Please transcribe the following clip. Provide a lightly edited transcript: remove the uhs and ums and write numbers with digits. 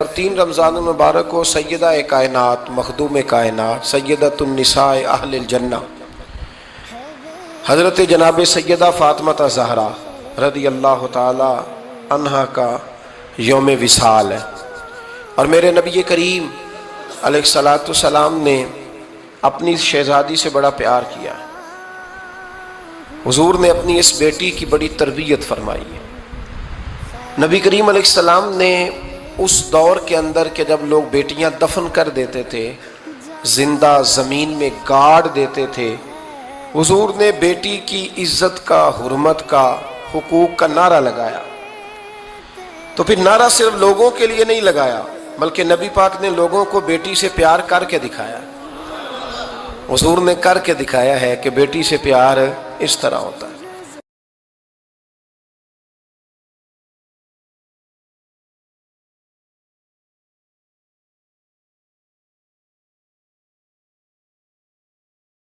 اور 3 رمضان المبارک کو سیدہ کائنات مخدوم کائنات سیدۃ النساء اہل الجنہ حضرت جناب سیدہ فاطمہ زہرا رضی اللہ تعالی عنہا کا یوم وصال ہے، اور میرے نبی کریم علیہ الصلاۃ والسلام نے اپنی شہزادی سے بڑا پیار کیا ہے۔ حضور نے اپنی اس بیٹی کی بڑی تربیت فرمائی ہے۔ نبی کریم علیہ السلام نے اس دور کے اندر کہ جب لوگ بیٹیاں دفن کر دیتے تھے، زندہ زمین میں گاڑ دیتے تھے، حضور نے بیٹی کی عزت کا، حرمت کا، حقوق کا نعرہ لگایا۔ تو پھر نعرہ صرف لوگوں کے لیے نہیں لگایا، بلکہ نبی پاک نے لوگوں کو بیٹی سے پیار کر کے دکھایا۔ حضور نے کر کے دکھایا ہے کہ بیٹی سے پیار اس طرح ہوتا ہے۔